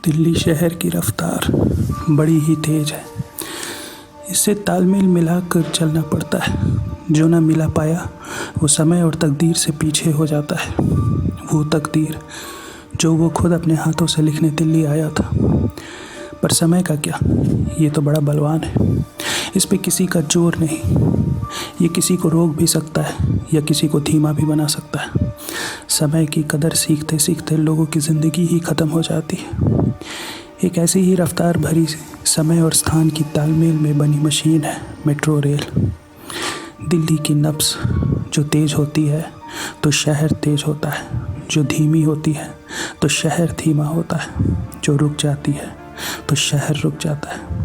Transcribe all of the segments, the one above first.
दिल्ली शहर की रफ्तार बड़ी ही तेज है। इससे तालमेल मिलाकर चलना पड़ता है। जो ना मिला पाया वो समय और तकदीर से पीछे हो जाता है। वो तकदीर जो वो खुद अपने हाथों से लिखने दिल्ली आया था। पर समय का क्या, ये तो बड़ा बलवान है। इस पे किसी का जोर नहीं। ये किसी को रोक भी सकता है या किसी को धीमा भी बना सकता है। समय की कदर सीखते सीखते लोगों की ज़िंदगी ही ख़त्म हो जाती है। एक ऐसी ही रफ्तार भरी समय और स्थान की तालमेल में बनी मशीन है मेट्रो रेल। दिल्ली की नब्ज़ जो तेज़ होती है तो शहर तेज़ होता है, जो धीमी होती है तो शहर धीमा होता है, जो रुक जाती है तो शहर रुक जाता है।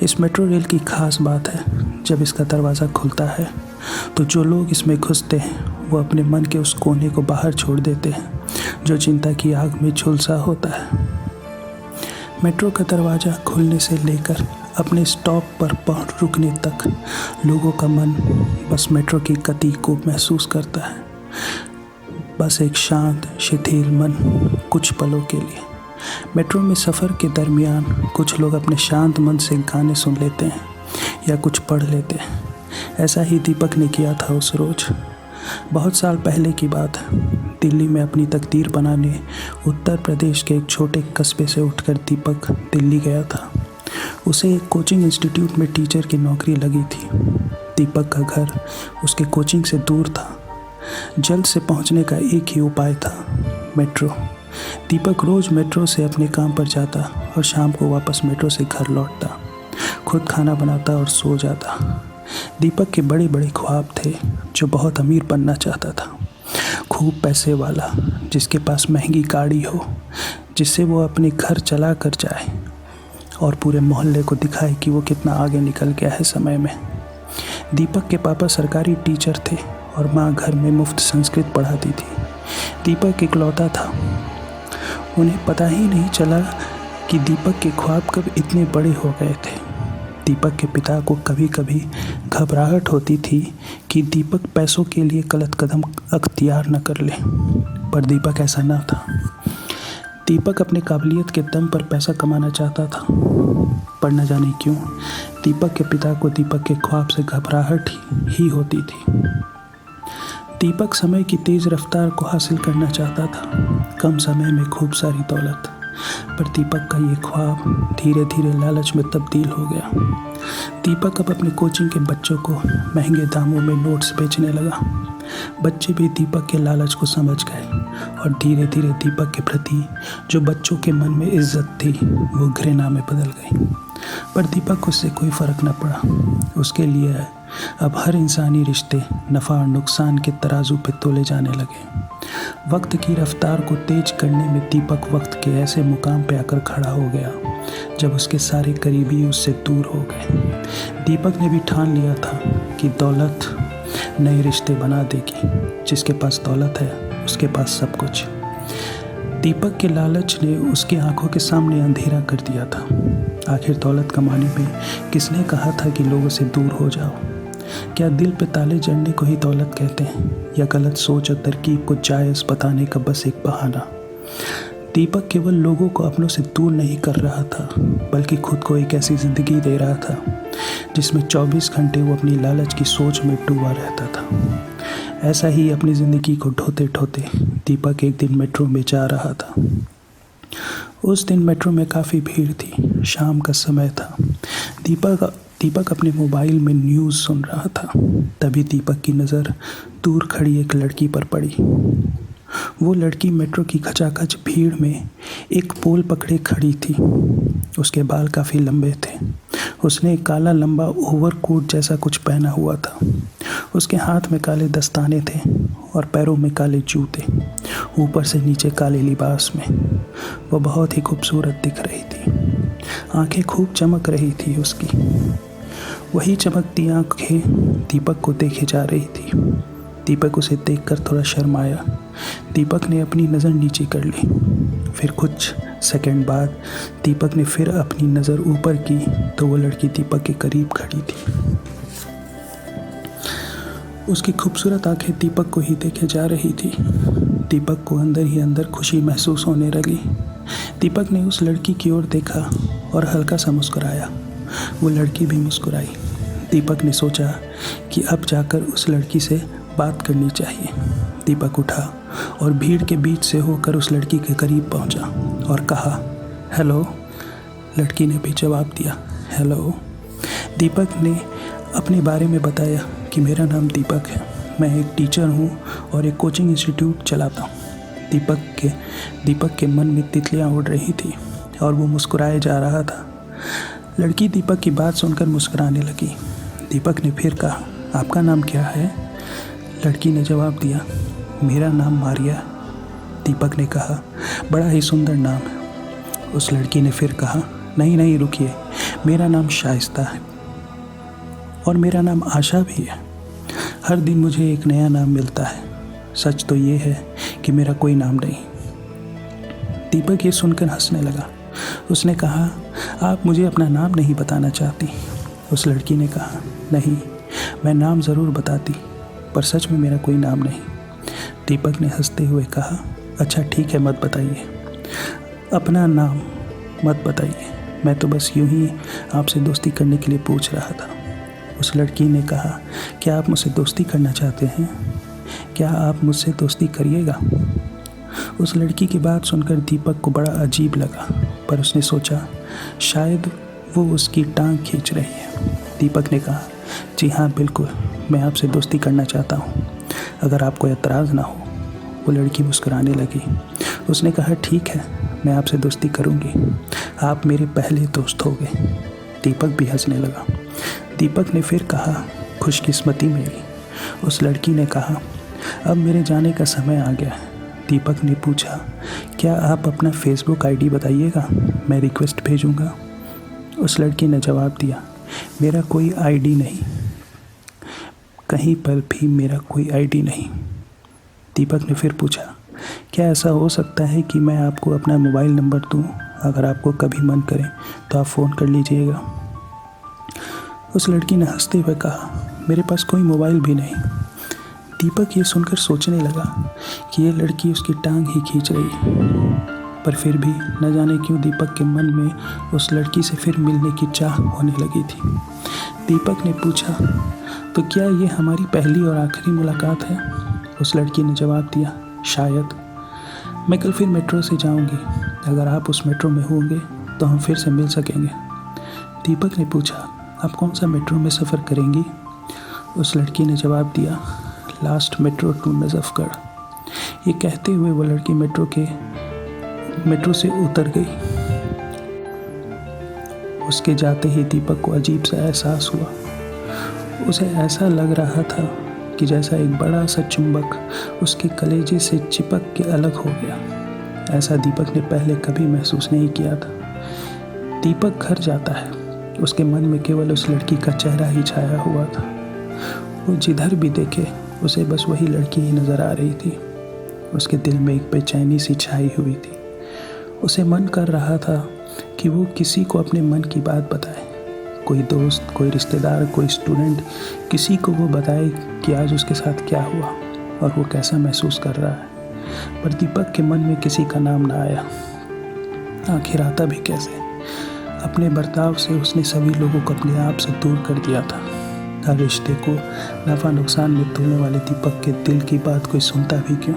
इस मेट्रो रेल की ख़ास बात है, जब इसका दरवाज़ा खुलता है तो जो लोग इसमें घुसते हैं वो अपने मन के उस कोने को बाहर छोड़ देते हैं जो चिंता की आग में झुलसा होता है। मेट्रो का दरवाज़ा खुलने से लेकर अपने स्टॉप पर रुकने तक लोगों का मन बस मेट्रो की गति को महसूस करता है। बस एक शांत शिथिल मन कुछ पलों के लिए। मेट्रो में सफ़र के दरमियान कुछ लोग अपने शांत मन से गाने सुन लेते हैं या कुछ पढ़ लेते हैं। ऐसा ही दीपक ने किया था उस रोज़। बहुत साल पहले की बात है। दिल्ली में अपनी तकदीर बनाने उत्तर प्रदेश के एक छोटे कस्बे से उठकर दीपक दिल्ली गया था। उसे एक कोचिंग इंस्टीट्यूट में टीचर की नौकरी लगी थी। दीपक का घर उसके कोचिंग से दूर था। जल्द से पहुंचने का एक ही उपाय था, मेट्रो। दीपक रोज़ मेट्रो से अपने काम पर जाता और शाम को वापस मेट्रो से घर लौटता। खुद खाना बनाता और सो जाता। दीपक के बड़े बड़े ख्वाब थे, जो बहुत अमीर बनना चाहता था। खूब पैसे वाला, जिसके पास महंगी गाड़ी हो, जिससे वो अपने घर चला कर जाए और पूरे मोहल्ले को दिखाए कि वो कितना आगे निकल गया है समय में। दीपक के पापा सरकारी टीचर थे और माँ घर में मुफ्त संस्कृत पढ़ाती थी। दीपक इकलौता था। उन्हें पता ही नहीं चला कि दीपक के ख्वाब कब इतने बड़े हो गए थे। दीपक के पिता को कभी कभी घबराहट होती थी कि दीपक पैसों के लिए गलत कदम अख्तियार न कर ले, पर दीपक ऐसा न था। दीपक अपने काबिलियत के दम पर पैसा कमाना चाहता था, पर न जाने क्यों दीपक के पिता को दीपक के ख्वाब से घबराहट ही होती थी। दीपक समय की तेज़ रफ्तार को हासिल करना चाहता था, कम समय में खूब सारी दौलत। पर दीपक का ये ख्वाब धीरे धीरे लालच में तब्दील हो गया। दीपक अब अपने कोचिंग के बच्चों को महंगे दामों में नोट्स बेचने लगा। बच्चे भी दीपक के लालच को समझ गए और धीरे धीरे दीपक के प्रति जो बच्चों के मन में इज्जत थी वो घृणा में बदल गई। पर दीपक को उससे कोई फ़र्क न पड़ा। उसके लिए अब हर इंसानी रिश्ते नफ़ा और नुकसान के तराजू पे तोले जाने लगे। वक्त की रफ्तार को तेज करने में दीपक वक्त के ऐसे मुकाम पे आकर खड़ा हो गया जब उसके सारे करीबी उससे दूर हो गए। दीपक ने भी ठान लिया था कि दौलत नए रिश्ते बना देगी। जिसके पास दौलत है उसके पास सब कुछ। दीपक के लालच ने उसकी आंखों के सामने अंधेरा कर दिया था। आखिर दौलत कमाने में किसने कहा था कि लोगों से दूर हो जाओ? क्या दिल पे ताले जड़ने को ही दौलत कहते हैं, या गलत सोच और तरकीब को जायज़ बताने का बस एक बहाना? दीपक केवल लोगों को अपनों से दूर नहीं कर रहा था, बल्कि खुद को एक ऐसी ज़िंदगी दे रहा था जिसमें 24 घंटे वो अपनी लालच की सोच में डूबा रहता था। ऐसा ही अपनी ज़िंदगी को ढोते ढोते दीपक एक दिन मेट्रो में जा रहा था। उस दिन मेट्रो में काफ़ी भीड़ थी। शाम का समय था। दीपक अपने मोबाइल में न्यूज़ सुन रहा था। तभी दीपक की नज़र दूर खड़ी एक लड़की पर पड़ी। वो लड़की मेट्रो की खचाखच भीड़ में एक पोल पकड़े खड़ी थी। उसके बाल काफ़ी लंबे थे। उसने एक काला लंबा ओवरकोट जैसा कुछ पहना हुआ था। उसके हाथ में काले दस्ताने थे और पैरों में काले जूते, ऊपर से नीचे काले लिबास में। वो बहुत ही खूबसूरत दिख रही थी। आंखें खूब चमक रही थी उसकी। वही चमकती आंखें दीपक को देखे जा रही थी। दीपक उसे देखकर थोड़ा शर्माया। दीपक ने अपनी नज़र नीचे कर ली। फिर कुछ सेकंड बाद दीपक ने फिर अपनी नज़र ऊपर की तो वो लड़की दीपक के करीब खड़ी थी। उसकी खूबसूरत आंखें दीपक को ही देखे जा रही थी। दीपक को अंदर ही अंदर खुशी महसूस होने लगी। दीपक ने उस लड़की की ओर देखा और हल्का सा मुस्कुराया। वो लड़की भी मुस्कुराई। दीपक ने सोचा कि अब जाकर उस लड़की से बात करनी चाहिए। दीपक उठा और भीड़ के बीच से होकर उस लड़की के करीब पहुंचा और कहा, हेलो। लड़की ने भी जवाब दिया, हेलो। दीपक ने अपने बारे में बताया कि मेरा नाम दीपक है, मैं एक टीचर हूँ और एक कोचिंग इंस्टीट्यूट चलाता हूँ। दीपक के मन में तितलियाँ उड़ रही थी और वो मुस्कुराए जा रहा था। लड़की दीपक की बात सुनकर मुस्कुराने लगी। दीपक ने फिर कहा, आपका नाम क्या है? लड़की ने जवाब दिया, मेरा नाम मारिया। दीपक ने कहा, बड़ा ही सुंदर नाम है। उस लड़की ने फिर कहा, नहीं रुकिए, मेरा नाम शाइस्ता है और मेरा नाम आशा भी है। हर दिन मुझे एक नया नाम मिलता है। सच तो ये है कि मेरा कोई नाम नहीं। दीपक ये सुनकर हंसने लगा। उसने कहा, आप मुझे अपना नाम नहीं बताना चाहती? उस लड़की ने कहा, नहीं, मैं नाम ज़रूर बताती, पर सच में मेरा कोई नाम नहीं। दीपक ने हंसते हुए कहा, अच्छा ठीक है, मत बताइए, अपना नाम मत बताइए, मैं तो बस यूं ही आपसे दोस्ती करने के लिए पूछ रहा था। उस लड़की ने कहा, क्या आप मुझसे दोस्ती करना चाहते हैं? क्या आप मुझसे दोस्ती करिएगा? उस लड़की की बात सुनकर दीपक को बड़ा अजीब लगा, पर उसने सोचा शायद वो उसकी टांग खींच रही है। दीपक ने कहा, जी हाँ बिल्कुल, मैं आपसे दोस्ती करना चाहता हूँ, अगर आपको एतराज़ ना हो। वो लड़की मुस्कुराने लगी। उसने कहा, ठीक है, मैं आपसे दोस्ती करूँगी, आप मेरे पहले दोस्त होगे। दीपक भी हंसने लगा। दीपक ने फिर कहा, खुशकिस्मती मेरी। उस लड़की ने कहा, अब मेरे जाने का समय आ गया है। दीपक ने पूछा, क्या आप अपना फेसबुक आईडी बताइएगा, मैं रिक्वेस्ट भेजूँगा। उस लड़की ने जवाब दिया, मेरा कोई आईडी नहीं, कहीं पर भी मेरा कोई आईडी नहीं। दीपक ने फिर पूछा, क्या ऐसा हो सकता है कि मैं आपको अपना मोबाइल नंबर दूं, अगर आपको कभी मन करे तो आप फ़ोन कर लीजिएगा। उस लड़की ने हंसते हुए कहा, मेरे पास कोई मोबाइल भी नहीं। दीपक ये सुनकर सोचने लगा कि ये लड़की उसकी टांग ही खींच रही है, पर फिर भी न जाने क्यों दीपक के मन में उस लड़की से फिर मिलने की चाह होने लगी थी। दीपक ने पूछा, तो क्या ये हमारी पहली और आखिरी मुलाकात है? उस लड़की ने जवाब दिया, शायद। मैं कल फिर मेट्रो से जाऊंगी, अगर आप उस मेट्रो में होंगे तो हम फिर से मिल सकेंगे। दीपक ने पूछा, आप कौन सा मेट्रो में सफ़र करेंगी? उस लड़की ने जवाब दिया, लास्ट मेट्रो टू नजफगढ़। ये कहते हुए वो लड़की मेट्रो से उतर गई। उसके जाते ही दीपक को अजीब सा एहसास हुआ। उसे ऐसा लग रहा था कि जैसा एक बड़ा सा चुंबक उसके कलेजे से चिपक के अलग हो गया। ऐसा दीपक ने पहले कभी महसूस नहीं किया था। दीपक घर जाता है, उसके मन में केवल उस लड़की का चेहरा ही छाया हुआ था। वो जिधर भी देखे उसे बस वही लड़की ही नज़र आ रही थी। उसके दिल में एक बेचैनी सी छाई हुई थी। उसे मन कर रहा था कि वो किसी को अपने मन की बात बताए, कोई दोस्त, कोई रिश्तेदार, कोई स्टूडेंट, किसी को वो बताए कि आज उसके साथ क्या हुआ और वो कैसा महसूस कर रहा है। पर दीपक के मन में किसी का नाम ना आया। आखिर आता भी कैसे? अपने बर्ताव से उसने सभी लोगों को अपने आप से दूर कर दिया था। हर रिश्ते को नफ़ा नुकसान में तोड़ने वाले दीपक के दिल की बात कोई सुनता भी क्यों?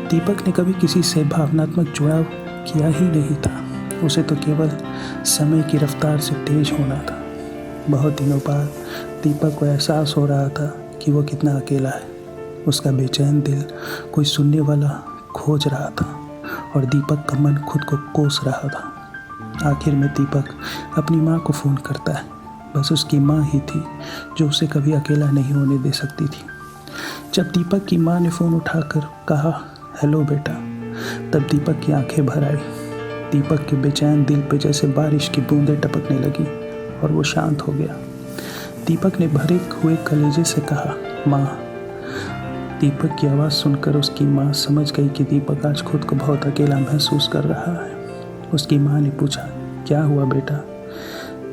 दीपक ने कभी किसी से भावनात्मक जुड़ाव किया ही नहीं था। उसे तो केवल समय की रफ्तार से तेज होना था। बहुत दिनों बाद दीपक को एहसास हो रहा था कि वो कितना अकेला है। उसका बेचैन दिल कोई सुनने वाला खोज रहा था और दीपक का मन खुद को कोस रहा था। आखिर में दीपक अपनी माँ को फ़ोन करता है। बस उसकी माँ ही थी जो उसे कभी अकेला नहीं होने दे सकती थी। जब दीपक की माँ ने फ़ोन उठाकर कहा, हेलो बेटा, तब दीपक की आंखें भर आई। दीपक के बेचैन दिल पे जैसे बारिश की बूंदें टपकने लगी और वो शांत हो गया। दीपक ने भरे हुए कलेजे से कहा, माँ। दीपक की आवाज़ सुनकर उसकी माँ समझ गई कि दीपक आज खुद को बहुत अकेला महसूस कर रहा है। उसकी माँ ने पूछा, क्या हुआ बेटा?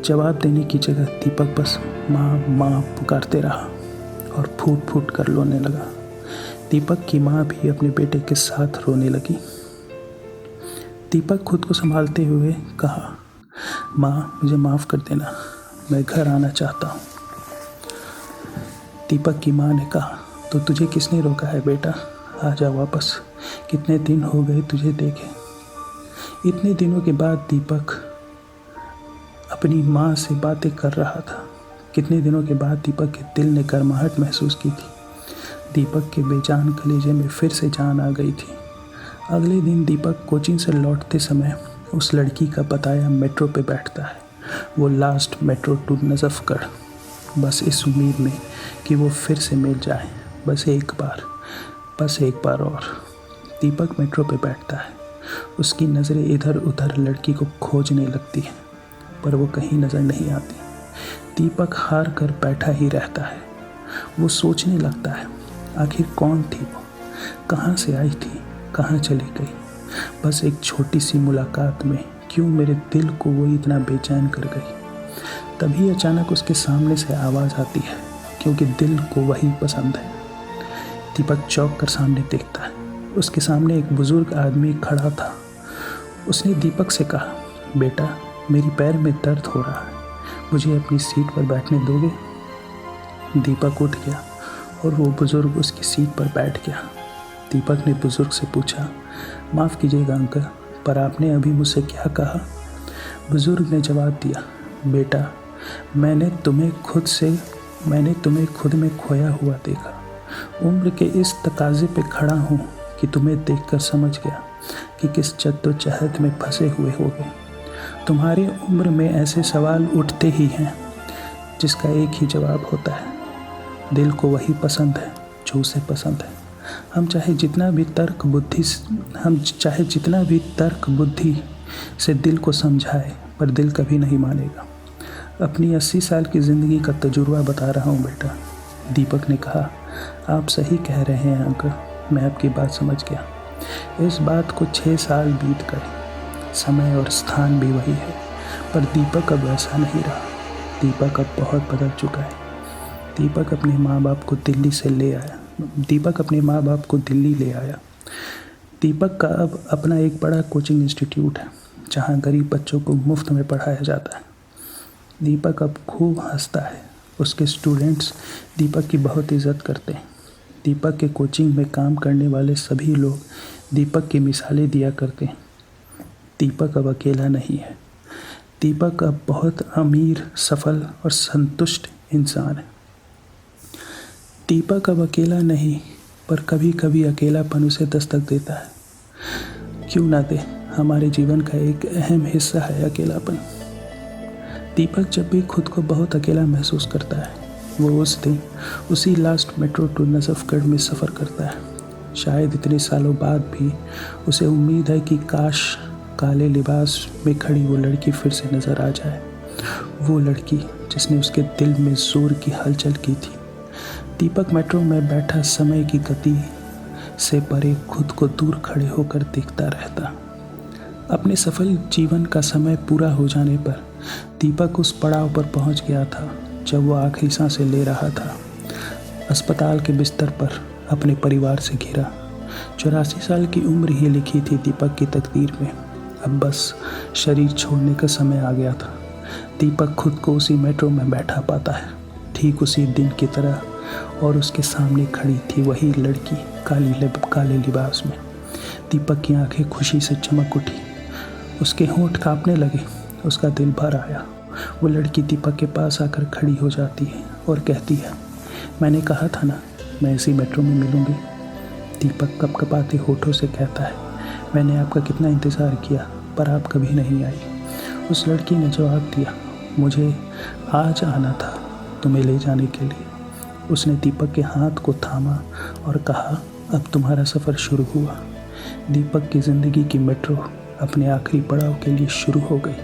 जवाब देने की जगह दीपक बस माँ माँ पुकारते रहा और फूट फूट कर रोने लगा। दीपक की माँ भी अपने बेटे के साथ रोने लगी। दीपक खुद को संभालते हुए कहा, माँ मुझे माफ़ कर देना, मैं घर आना चाहता हूँ। दीपक की माँ ने कहा, तो तुझे किसने रोका है बेटा, आ जा वापस, कितने दिन हो गए तुझे देखे। इतने दिनों के बाद दीपक अपनी माँ से बातें कर रहा था। कितने दिनों के बाद दीपक के दिल ने गर्माहट महसूस की थी। दीपक के बेजान कलेजे में फिर से जान आ गई थी। अगले दिन दीपक कोचिंग से लौटते समय उस लड़की का बताया मेट्रो पे बैठता है, वो लास्ट मेट्रो टू नजफगढ़, बस इस उम्मीद में कि वो फिर से मिल जाए, बस एक बार और। दीपक मेट्रो पे बैठता है, उसकी नज़रें इधर उधर लड़की को खोजने लगती हैं, पर वो कहीं नज़र नहीं आती। दीपक हार कर बैठा ही रहता है। वो सोचने लगता है, आखिर कौन थी वो, कहाँ से आई थी, कहाँ चली गई। बस एक छोटी सी मुलाकात में क्यों मेरे दिल को वो इतना बेचैन कर गई। तभी अचानक उसके सामने से आवाज़ आती है, क्योंकि दिल को वही पसंद है। दीपक चौंक कर सामने देखता है। उसके सामने एक बुजुर्ग आदमी खड़ा था। उसने दीपक से कहा, बेटा मेरी पैर में दर्द हो रहा है, मुझे अपनी सीट पर बैठने दोगे। दीपक उठ गया और वो बुजुर्ग उसकी सीट पर बैठ गया। दीपक ने बुजुर्ग से पूछा, माफ़ कीजिएगा अंकल, पर आपने अभी मुझसे क्या कहा। बुजुर्ग ने जवाब दिया, बेटा मैंने तुम्हें खुद में खोया हुआ देखा। उम्र के इस तकाजे पे खड़ा हूँ कि तुम्हें देखकर समझ गया कि किस जद्दोजहद में फंसे हुए होगे। तुम्हारी उम्र में ऐसे सवाल उठते ही हैं जिसका एक ही जवाब होता है, दिल को वही पसंद है जो उसे पसंद है। हम चाहे जितना भी तर्क बुद्धि से दिल को समझाए, पर दिल कभी नहीं मानेगा। अपनी 80 साल की ज़िंदगी का तजुर्बा बता रहा हूँ बेटा। दीपक ने कहा, आप सही कह रहे हैं अंकल, मैं आपकी बात समझ गया। इस बात को 6 साल बीत गए, समय और स्थान भी वही है, पर दीपक अब वैसा नहीं रहा। दीपक अब बहुत बदल चुका है। दीपक अपने माँ बाप को दिल्ली ले आया। दीपक का अब अपना एक बड़ा कोचिंग इंस्टीट्यूट है, जहाँ गरीब बच्चों को मुफ्त में पढ़ाया जाता है। दीपक अब खूब हंसता है। उसके स्टूडेंट्स दीपक की बहुत इज्जत करते हैं। दीपक के कोचिंग में काम करने वाले सभी लोग दीपक की मिसालें दिया करते हैं। दीपक अब अकेला नहीं है। दीपक अब बहुत अमीर, सफल और संतुष्ट इंसान है। दीपक अब अकेला नहीं, पर कभी कभी अकेलापन उसे दस्तक देता है। क्यों ना दे, हमारे जीवन का एक अहम हिस्सा है अकेलापन। दीपक जब भी खुद को बहुत अकेला महसूस करता है, वो उस दिन उसी लास्ट मेट्रो टू नजफगढ़ में सफ़र करता है। शायद इतने सालों बाद भी उसे उम्मीद है कि काश काले लिबास में खड़ी वो लड़की फिर से नज़र आ जाए, वो लड़की जिसने उसके दिल में जोर की हलचल की थी। दीपक मेट्रो में बैठा समय की गति से परे खुद को दूर खड़े होकर देखता रहता। अपने सफल जीवन का समय पूरा हो जाने पर दीपक उस पड़ाव पर पहुंच गया था जब वो आखिरी सांसें ले रहा था। अस्पताल के बिस्तर पर अपने परिवार से घिरा। 84 साल की उम्र ही लिखी थी दीपक की तकदीर में। अब बस शरीर छोड़ने का समय आ गया था। दीपक खुद को उसी मेट्रो में बैठा पाता है, ठीक उसी दिन की तरह, और उसके सामने खड़ी थी वही लड़की काले लिबास में। दीपक की आंखें खुशी से चमक उठी, उसके होंठ कांपने लगे, उसका दिल भर आया। वो लड़की दीपक के पास आकर खड़ी हो जाती है और कहती है, मैंने कहा था ना मैं इसी मेट्रो में मिलूंगी। दीपक कपकपाते होठों से कहता है, मैंने आपका कितना इंतज़ार किया, पर आप कभी नहीं आई। उस लड़की ने जवाब दिया, मुझे आज आना था तुम्हें ले जाने के लिए। उसने दीपक के हाथ को थामा और कहा, अब तुम्हारा सफ़र शुरू हुआ। दीपक की ज़िंदगी की मेट्रो अपने आखिरी पड़ाव के लिए शुरू हो गई।